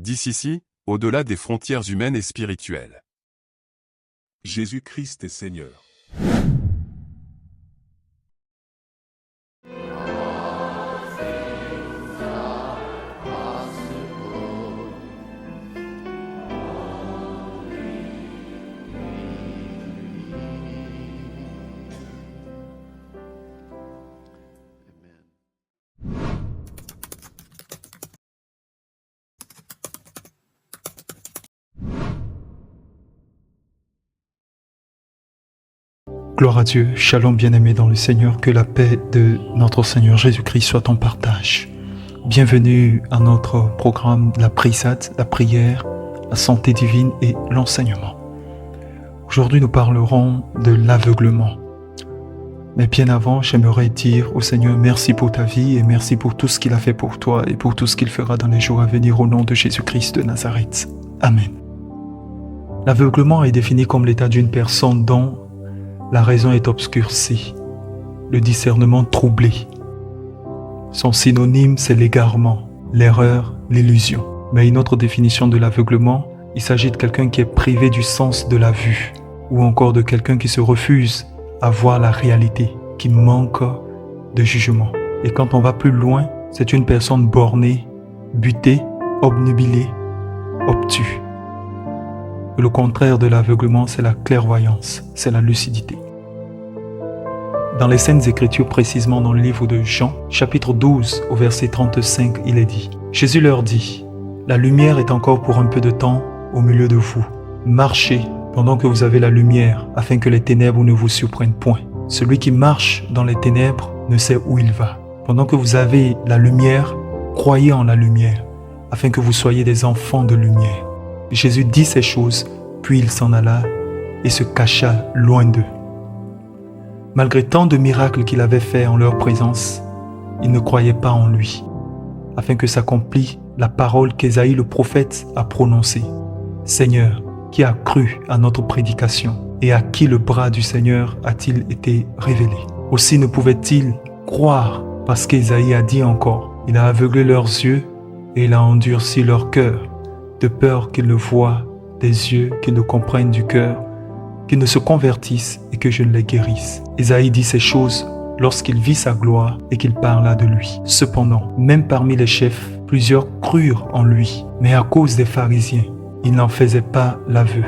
d'ici, au-delà des frontières humaines et spirituelles. Jésus-Christ est Seigneur. Gloire à Dieu, shalom bien-aimé dans le Seigneur, que la paix de notre Seigneur Jésus-Christ soit ton partage. Bienvenue à notre programme La Prisade, la prière, la santé divine et l'enseignement. Aujourd'hui nous parlerons de l'aveuglement. Mais bien avant, j'aimerais dire au Seigneur merci pour ta vie et merci pour tout ce qu'il a fait pour toi et pour tout ce qu'il fera dans les jours à venir au nom de Jésus-Christ de Nazareth. Amen. L'aveuglement est défini comme l'état d'une personne dont la raison est obscurcie, le discernement troublé. Son synonyme, c'est l'égarement, l'erreur, l'illusion. Mais une autre définition de l'aveuglement, il s'agit de quelqu'un qui est privé du sens de la vue, ou encore de quelqu'un qui se refuse à voir la réalité, qui manque de jugement. Et quand on va plus loin, c'est une personne bornée, butée, obnubilée, obtuse. Le contraire de l'aveuglement, c'est la clairvoyance, c'est la lucidité. Dans les Saintes Écritures, précisément dans le livre de Jean, chapitre 12, au verset 35, il est dit « Jésus leur dit, la lumière est encore pour un peu de temps au milieu de vous. Marchez pendant que vous avez la lumière, afin que les ténèbres ne vous surprennent point. Celui qui marche dans les ténèbres ne sait où il va. Pendant que vous avez la lumière, croyez en la lumière, afin que vous soyez des enfants de lumière. » Jésus dit ces choses, puis il s'en alla et se cacha loin d'eux. Malgré tant de miracles qu'il avait faits en leur présence, ils ne croyaient pas en lui, afin que s'accomplisse la parole qu'Ésaïe le prophète a prononcée. « Seigneur, qui a cru à notre prédication et à qui le bras du Seigneur a-t-il été révélé? Aussi ne pouvaient-ils croire parce qu'Ésaïe a dit encore, il a aveuglé leurs yeux et il a endurci leur cœur, de peur qu'ils ne voient des yeux, qu'ils ne comprennent du cœur, qu'ils ne se convertissent et que je ne les guérisse. » Ésaïe dit ces choses lorsqu'il vit sa gloire et qu'il parla de lui. Cependant, même parmi les chefs, plusieurs crurent en lui, mais à cause des pharisiens, il n'en faisait pas l'aveu,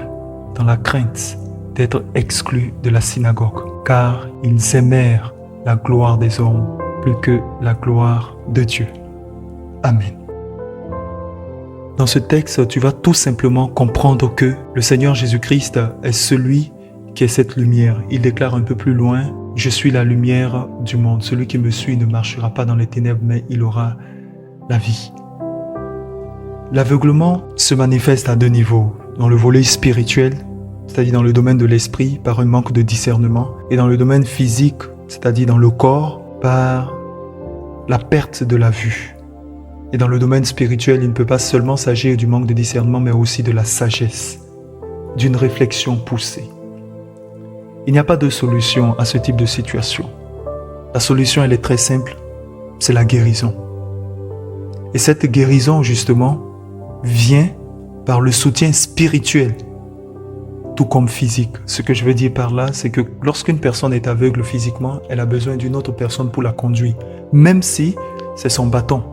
dans la crainte d'être exclus de la synagogue, car ils aimèrent la gloire des hommes plus que la gloire de Dieu. Amen. Dans ce texte, tu vas tout simplement comprendre que le Seigneur Jésus-Christ est celui qui est cette lumière. Il déclare un peu plus loin, « Je suis la lumière du monde. Celui qui me suit ne marchera pas dans les ténèbres, mais il aura la vie. » L'aveuglement se manifeste à deux niveaux. Dans le volet spirituel, c'est-à-dire dans le domaine de l'esprit, par un manque de discernement, et dans le domaine physique, c'est-à-dire dans le corps, par la perte de la vue. Et dans le domaine spirituel, il ne peut pas seulement s'agir du manque de discernement, mais aussi de la sagesse, d'une réflexion poussée. Il n'y a pas de solution à ce type de situation. La solution, elle est très simple, c'est la guérison. Et cette guérison, justement, vient par le soutien spirituel, tout comme physique. Ce que je veux dire par là, c'est que lorsqu'une personne est aveugle physiquement, elle a besoin d'une autre personne pour la conduire, même si c'est son bâton.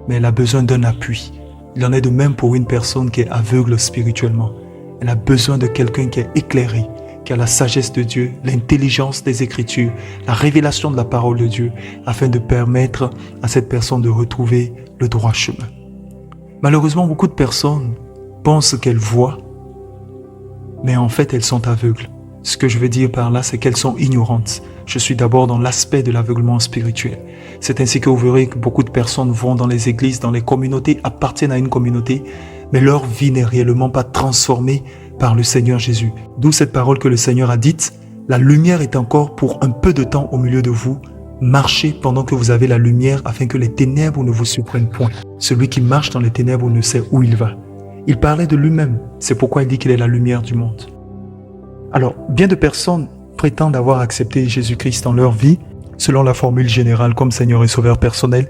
Mais elle a besoin d'un appui. Il en est de même pour une personne qui est aveugle spirituellement. Elle a besoin de quelqu'un qui est éclairé, qui a la sagesse de Dieu, l'intelligence des Écritures, la révélation de la parole de Dieu, afin de permettre à cette personne de retrouver le droit chemin. Malheureusement, beaucoup de personnes pensent qu'elles voient, mais en fait, elles sont aveugles. Ce que je veux dire par là, c'est qu'elles sont ignorantes. Je suis d'abord dans l'aspect de l'aveuglement spirituel. C'est ainsi que vous verrez que beaucoup de personnes vont dans les églises, dans les communautés, appartiennent à une communauté, mais leur vie n'est réellement pas transformée par le Seigneur Jésus. D'où cette parole que le Seigneur a dite, « La lumière est encore pour un peu de temps au milieu de vous. Marchez pendant que vous avez la lumière, afin que les ténèbres ne vous surprennent point. Celui qui marche dans les ténèbres ne sait où il va. » Il parlait de lui-même. C'est pourquoi il dit qu'il est la lumière du monde. Alors, bien de personnes prétendent avoir accepté Jésus-Christ dans leur vie, selon la formule générale comme Seigneur et Sauveur personnel,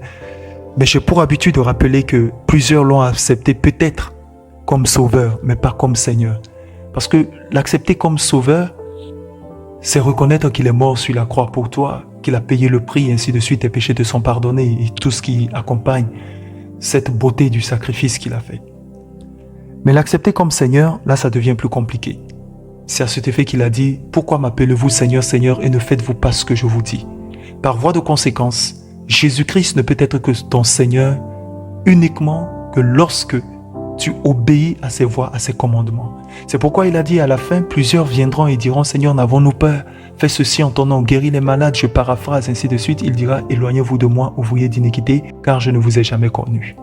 mais j'ai pour habitude de rappeler que plusieurs l'ont accepté peut-être comme sauveur, mais pas comme Seigneur. Parce que l'accepter comme sauveur, c'est reconnaître qu'il est mort sur la croix pour toi, qu'il a payé le prix, et ainsi de suite, tes péchés te sont pardonnés et tout ce qui accompagne cette beauté du sacrifice qu'il a fait. Mais l'accepter comme Seigneur, là, ça devient plus compliqué. C'est à cet effet qu'il a dit « Pourquoi m'appelez-vous Seigneur, Seigneur, et ne faites-vous pas ce que je vous dis ?» Par voie de conséquence, Jésus-Christ ne peut être que ton Seigneur uniquement que lorsque tu obéis à ses voies, à ses commandements. C'est pourquoi il a dit à la fin, plusieurs viendront et diront, Seigneur, n'avons-nous peur? Fais ceci en ton nom, guéris les malades, je paraphrase, ainsi de suite. Il dira, éloignez-vous de moi, ouvriers d'iniquité, car je ne vous ai jamais connu.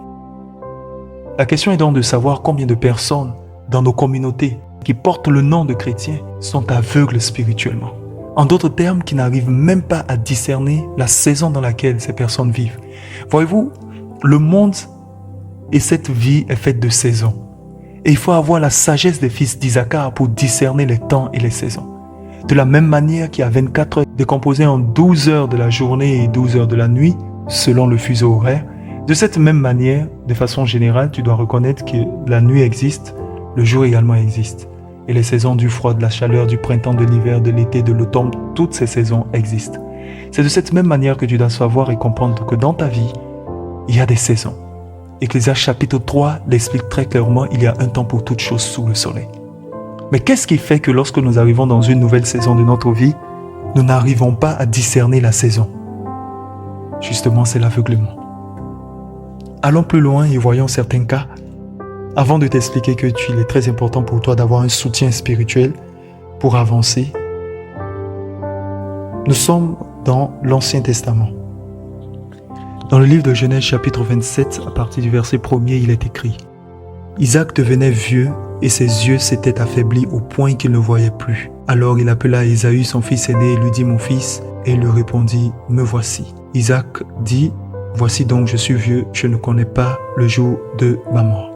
La question est donc de savoir combien de personnes dans nos communautés qui portent le nom de chrétiens sont aveugles spirituellement. En d'autres termes, qui n'arrivent même pas à discerner la saison dans laquelle ces personnes vivent. Voyez-vous, le monde et cette vie est faite de saisons. Et il faut avoir la sagesse des fils d'Isaacar pour discerner les temps et les saisons. De la même manière qu'il y a 24 heures décomposées en 12 heures de la journée et 12 heures de la nuit, selon le fuseau horaire, de cette même manière, de façon générale, tu dois reconnaître que la nuit existe, le jour également existe. Et les saisons du froid, de la chaleur, du printemps, de l'hiver, de l'été, de l'automne, toutes ces saisons existent. C'est de cette même manière que tu dois savoir et comprendre que dans ta vie, il y a des saisons. Ecclésiaste chapitre 3 l'explique très clairement, il y a un temps pour toutes choses sous le soleil. Mais qu'est-ce qui fait que lorsque nous arrivons dans une nouvelle saison de notre vie, nous n'arrivons pas à discerner la saison? Justement, c'est l'aveuglement. Allons plus loin et voyons certains cas. Avant de t'expliquer que il est très important pour toi d'avoir un soutien spirituel pour avancer, nous sommes dans l'Ancien Testament. Dans le livre de Genèse chapitre 27, à partir du verset 1er, il est écrit « Isaac devenait vieux et ses yeux s'étaient affaiblis au point qu'il ne voyait plus. Alors il appela Ésaü, son fils aîné, et lui dit « Mon fils » et il lui répondit « Me voici. » Isaac dit « Voici donc je suis vieux, je ne connais pas le jour de ma mort. »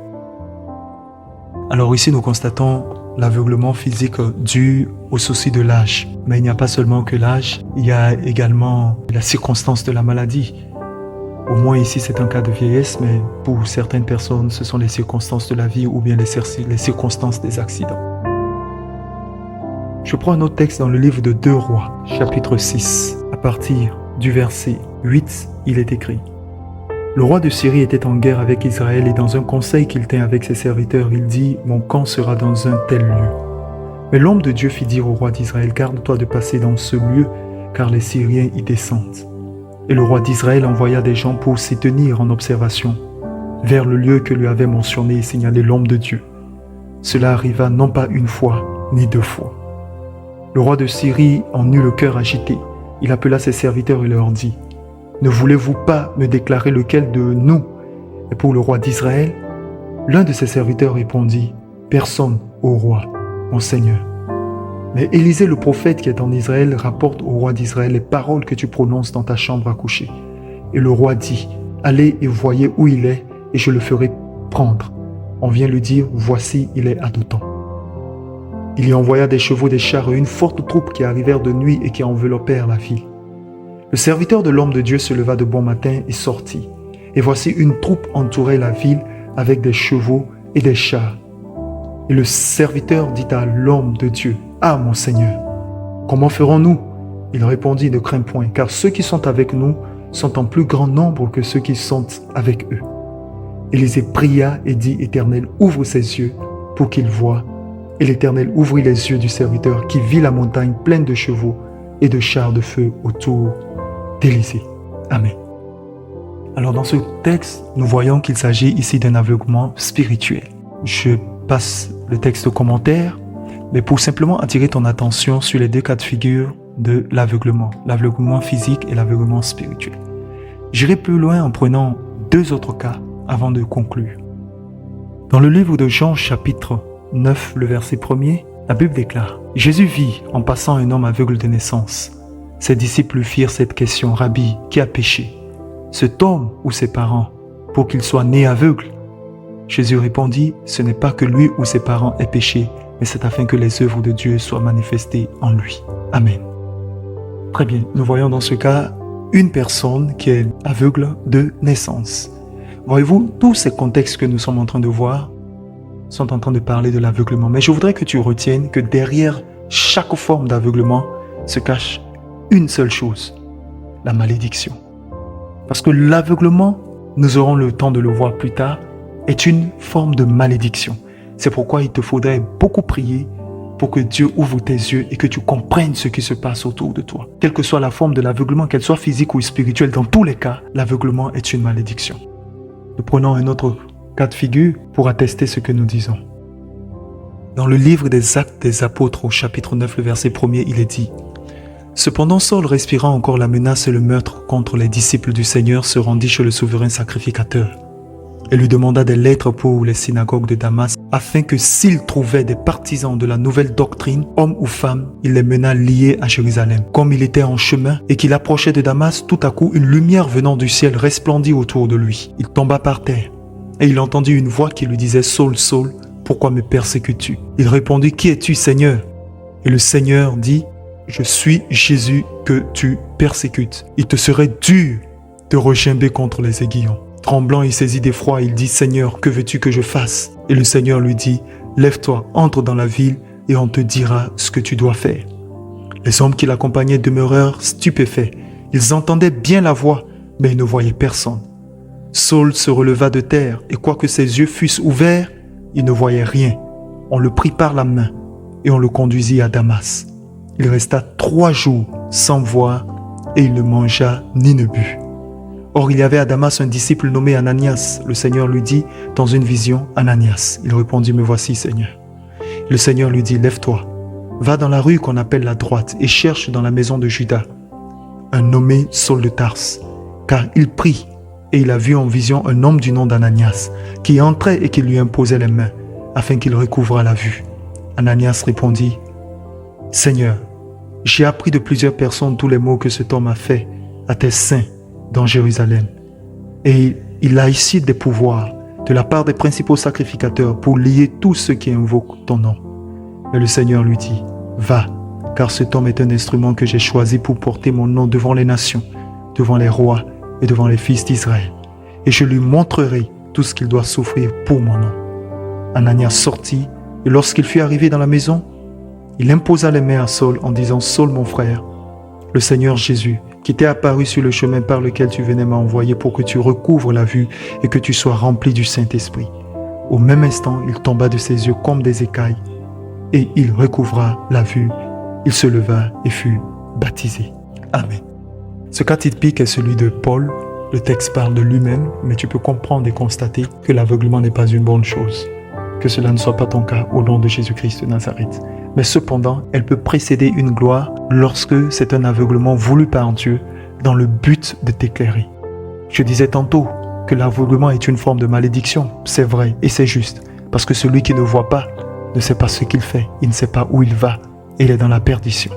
Alors ici nous constatons l'aveuglement physique dû au souci de l'âge. Mais il n'y a pas seulement que l'âge, il y a également la circonstance de la maladie. Au moins ici c'est un cas de vieillesse, mais pour certaines personnes ce sont les circonstances de la vie ou bien les circonstances des accidents. Je prends un autre texte dans le livre de 2 Rois, chapitre 6. À partir du verset 8, il est écrit « Le roi de Syrie était en guerre avec Israël et dans un conseil qu'il tint avec ses serviteurs, il dit « Mon camp sera dans un tel lieu. » Mais l'homme de Dieu fit dire au roi d'Israël « Garde-toi de passer dans ce lieu, car les Syriens y descendent. » Et le roi d'Israël envoya des gens pour s'y tenir en observation, vers le lieu que lui avait mentionné et signalé l'homme de Dieu. Cela arriva non pas une fois, ni 2 fois. Le roi de Syrie en eut le cœur agité. Il appela ses serviteurs et leur dit « Ne voulez-vous pas me déclarer lequel de nous est pour le roi d'Israël ?» L'un de ses serviteurs répondit « Personne, ô roi, mon Seigneur. » Mais Élisée le prophète qui est en Israël rapporte au roi d'Israël les paroles que tu prononces dans ta chambre à coucher. Et le roi dit « Allez et voyez où il est, et je le ferai prendre. » On vient lui dire « Voici, il est à Dothan. » Il y envoya des chevaux, des chars et une forte troupe qui arrivèrent de nuit et qui enveloppèrent la ville. Le serviteur de l'homme de Dieu se leva de bon matin et sortit. Et voici une troupe entourait la ville avec des chevaux et des chars. Et le serviteur dit à l'homme de Dieu, « Ah, mon Seigneur, comment ferons-nous » Il répondit, « Ne crains point, car ceux qui sont avec nous sont en plus grand nombre que ceux qui sont avec eux. » Élisée pria et dit, « Éternel, ouvre ses yeux pour qu'il voie. » Et l'Éternel ouvrit les yeux du serviteur qui vit la montagne pleine de chevaux et de chars de feu autour d'Élisée. Amen. Alors dans ce texte, nous voyons qu'il s'agit ici d'un aveuglement spirituel. Je passe le texte au commentaire, mais pour simplement attirer ton attention sur les 2 cas de figure de l'aveuglement physique et l'aveuglement spirituel. J'irai plus loin en prenant 2 autres cas avant de conclure. Dans le livre de Jean chapitre 9, le verset 1er, la Bible déclare « Jésus vit en passant un homme aveugle de naissance. Ses disciples lui firent cette question, « Rabbi, qui a péché, cet homme ou ses parents, pour qu'il soit né aveugle ?» Jésus répondit, « Ce n'est pas que lui ou ses parents aient péché, mais c'est afin que les œuvres de Dieu soient manifestées en lui. » Amen. Très bien, nous voyons dans ce cas une personne qui est aveugle de naissance. Voyez-vous, tous ces contextes que nous sommes en train de voir sont en train de parler de l'aveuglement. Mais je voudrais que tu retiennes que derrière chaque forme d'aveuglement se cache une seule chose, la malédiction. Parce que l'aveuglement, nous aurons le temps de le voir plus tard, est une forme de malédiction. C'est pourquoi il te faudrait beaucoup prier pour que Dieu ouvre tes yeux et que tu comprennes ce qui se passe autour de toi. Quelle que soit la forme de l'aveuglement, qu'elle soit physique ou spirituelle, dans tous les cas, l'aveuglement est une malédiction. Nous prenons un autre cas de figure pour attester ce que nous disons. Dans le livre des Actes des Apôtres, au chapitre 9, le verset 1er, il est dit « Cependant, Saul, respirant encore la menace et le meurtre contre les disciples du Seigneur, se rendit chez le souverain sacrificateur et lui demanda des lettres pour les synagogues de Damas, afin que s'il trouvait des partisans de la nouvelle doctrine, hommes ou femmes, il les menât liés à Jérusalem. Comme il était en chemin et qu'il approchait de Damas, tout à coup, une lumière venant du ciel resplendit autour de lui. Il tomba par terre et il entendit une voix qui lui disait « Saul, Saul, pourquoi me persécutes-tu » Il répondit « Qui es-tu, Seigneur » Et le Seigneur dit « Je suis Jésus que tu persécutes. Il te serait dur de regimber contre les aiguillons. » Tremblant et saisi d'effroi, il dit « Seigneur, que veux-tu que je fasse ?» Et le Seigneur lui dit « Lève-toi, entre dans la ville et on te dira ce que tu dois faire. » Les hommes qui l'accompagnaient demeurèrent stupéfaits. Ils entendaient bien la voix, mais ils ne voyaient personne. Saul se releva de terre et quoique ses yeux fussent ouverts, il ne voyait rien. On le prit par la main et on le conduisit à Damas. Il resta 3 jours sans voir et il ne mangea ni ne but. Or, il y avait à Damas un disciple nommé Ananias. Le Seigneur lui dit dans une vision, « Ananias » Il répondit, « Me voici, Seigneur. » Le Seigneur lui dit, « Lève-toi, va dans la rue qu'on appelle la droite et cherche dans la maison de Judas un nommé Saul de Tarse. Car il prie et il a vu en vision un homme du nom d'Ananias qui entrait et qui lui imposait les mains afin qu'il recouvrât la vue. » Ananias répondit, « Seigneur, j'ai appris de plusieurs personnes tous les maux que cet homme a fait à tes saints dans Jérusalem. Et il a ici des pouvoirs de la part des principaux sacrificateurs pour lier tous ceux qui invoquent ton nom. » Mais le Seigneur lui dit, « Va, car cet homme est un instrument que j'ai choisi pour porter mon nom devant les nations, devant les rois et devant les fils d'Israël. Et je lui montrerai tout ce qu'il doit souffrir pour mon nom. » Ananias sortit, et lorsqu'il fut arrivé dans la maison, il imposa les mains à Saul en disant, « Saul, mon frère, le Seigneur Jésus, qui t'est apparu sur le chemin par lequel tu venais m'envoyer pour que tu recouvres la vue et que tu sois rempli du Saint-Esprit. » Au même instant, il tomba de ses yeux comme des écailles et il recouvra la vue. Il se leva et fut baptisé. Amen. Ce cas typique est celui de Paul. Le texte parle de lui-même, mais tu peux comprendre et constater que l'aveuglement n'est pas une bonne chose. Que cela ne soit pas ton cas au nom de Jésus-Christ de Nazareth. Mais cependant, elle peut précéder une gloire lorsque c'est un aveuglement voulu par Dieu dans le but de t'éclairer. Je disais tantôt que l'aveuglement est une forme de malédiction. C'est vrai et c'est juste. Parce que celui qui ne voit pas ne sait pas ce qu'il fait. Il ne sait pas où il va. Et il est dans la perdition.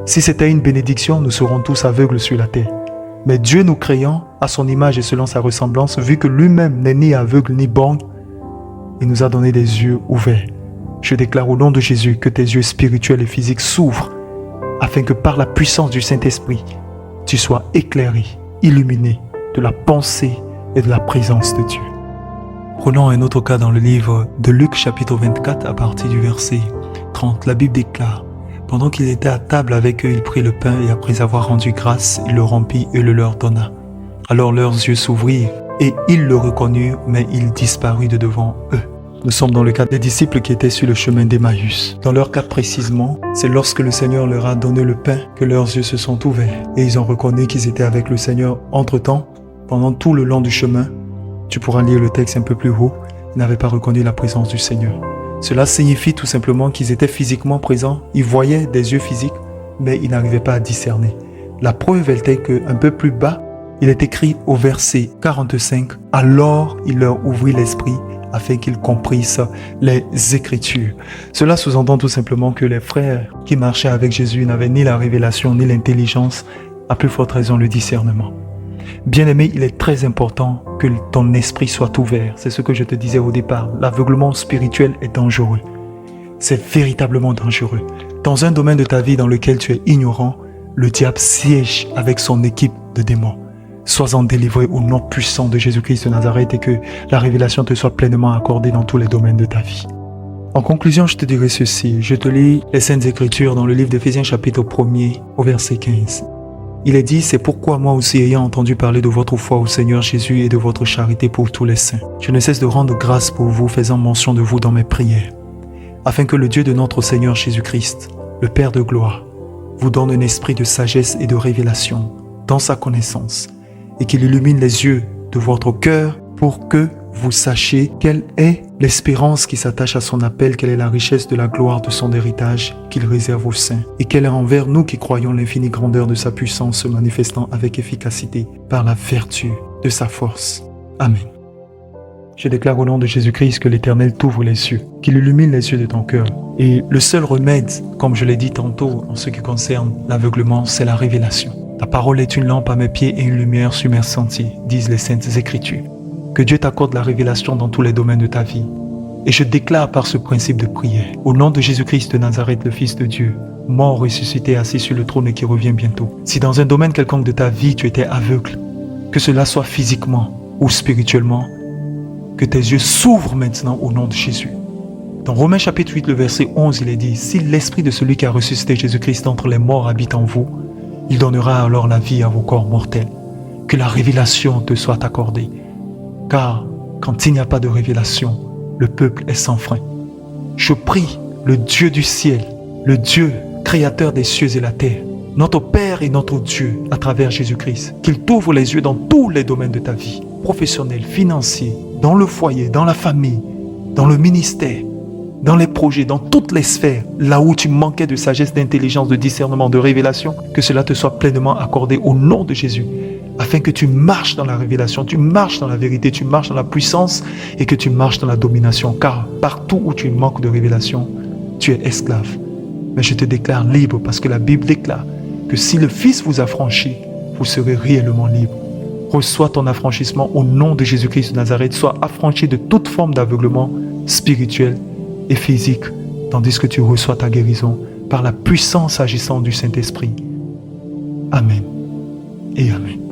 Si c'était une bénédiction, nous serons tous aveugles sur la terre. Mais Dieu nous créant à son image et selon sa ressemblance, vu que lui-même n'est ni aveugle ni borgne, il nous a donné des yeux ouverts. Je déclare au nom de Jésus que tes yeux spirituels et physiques s'ouvrent afin que par la puissance du Saint-Esprit, tu sois éclairé, illuminé de la pensée et de la présence de Dieu. Prenons un autre cas dans le livre de Luc chapitre 24 à partir du verset 30. La Bible déclare « Pendant qu'il était à table avec eux, il prit le pain et après avoir rendu grâce, il le rompit et le leur donna. Alors leurs yeux s'ouvrirent et ils le reconnurent, mais il disparut de devant eux. » Nous sommes dans le cas des disciples qui étaient sur le chemin d'Emmaüs. Dans leur cas précisément, c'est lorsque le Seigneur leur a donné le pain que leurs yeux se sont ouverts. Et ils ont reconnu qu'ils étaient avec le Seigneur. Entre-temps, pendant tout le long du chemin, tu pourras lire le texte un peu plus haut, ils n'avaient pas reconnu la présence du Seigneur. Cela signifie tout simplement qu'ils étaient physiquement présents. Ils voyaient des yeux physiques, mais ils n'arrivaient pas à discerner. La preuve était qu'un peu plus bas, il est écrit au verset 45, « Alors il leur ouvrit l'esprit, afin qu'ils comprissent les Écritures. » Cela sous-entend tout simplement que les frères qui marchaient avec Jésus n'avaient ni la révélation ni l'intelligence, à plus forte raison le discernement. Bien-aimé, il est très important que ton esprit soit ouvert. C'est ce que je te disais au départ. L'aveuglement spirituel est dangereux. C'est véritablement dangereux. Dans un domaine de ta vie dans lequel tu es ignorant, le diable siège avec son équipe de démons. Sois-en délivré au nom puissant de Jésus-Christ de Nazareth et que la révélation te soit pleinement accordée dans tous les domaines de ta vie. En conclusion, je te dirai ceci. Je te lis les Saintes Écritures dans le livre d'Éphésiens chapitre 1er au verset 15. Il est dit, c'est pourquoi moi aussi ayant entendu parler de votre foi au Seigneur Jésus et de votre charité pour tous les saints, je ne cesse de rendre grâce pour vous, faisant mention de vous dans mes prières, afin que le Dieu de notre Seigneur Jésus-Christ, le Père de gloire, vous donne un esprit de sagesse et de révélation dans sa connaissance, et qu'il illumine les yeux de votre cœur pour que vous sachiez quelle est l'espérance qui s'attache à son appel, quelle est la richesse de la gloire de son héritage qu'il réserve aux saints, et quelle est envers nous qui croyons l'infinie grandeur de sa puissance se manifestant avec efficacité par la vertu de sa force. Amen. Je déclare au nom de Jésus-Christ que l'Éternel t'ouvre les yeux, qu'il illumine les yeux de ton cœur. Et le seul remède, comme je l'ai dit tantôt en ce qui concerne l'aveuglement, c'est la révélation. Ta parole est une lampe à mes pieds et une lumière sur mes sentiers, disent les Saintes Écritures. Que Dieu t'accorde la révélation dans tous les domaines de ta vie. Et je déclare par ce principe de prière, au nom de Jésus-Christ de Nazareth, le Fils de Dieu, mort, ressuscité, assis sur le trône et qui revient bientôt. Si dans un domaine quelconque de ta vie, tu étais aveugle, que cela soit physiquement ou spirituellement, que tes yeux s'ouvrent maintenant au nom de Jésus. Dans Romains chapitre 8, le verset 11, il est dit, « Si l'esprit de celui qui a ressuscité Jésus-Christ d'entre les morts habite en vous, il donnera alors la vie à vos corps mortels. Que la révélation te soit accordée. Car quand il n'y a pas de révélation, le peuple est sans frein. Je prie le Dieu du ciel, le Dieu créateur des cieux et la terre, notre Père et notre Dieu à travers Jésus-Christ, qu'il t'ouvre les yeux dans tous les domaines de ta vie, professionnel, financier, dans le foyer, dans la famille, dans le ministère, dans les projets, dans toutes les sphères, là où tu manquais de sagesse, d'intelligence, de discernement, de révélation, que cela te soit pleinement accordé au nom de Jésus, afin que tu marches dans la révélation, tu marches dans la vérité, tu marches dans la puissance et que tu marches dans la domination. Car partout où tu manques de révélation, tu es esclave. Mais je te déclare libre parce que la Bible déclare que si le Fils vous affranchit, vous serez réellement libre. Reçois ton affranchissement au nom de Jésus-Christ de Nazareth. Sois affranchi de toute forme d'aveuglement spirituel et physique, tandis que tu reçois ta guérison par la puissance agissante du Saint-Esprit. Amen et Amen.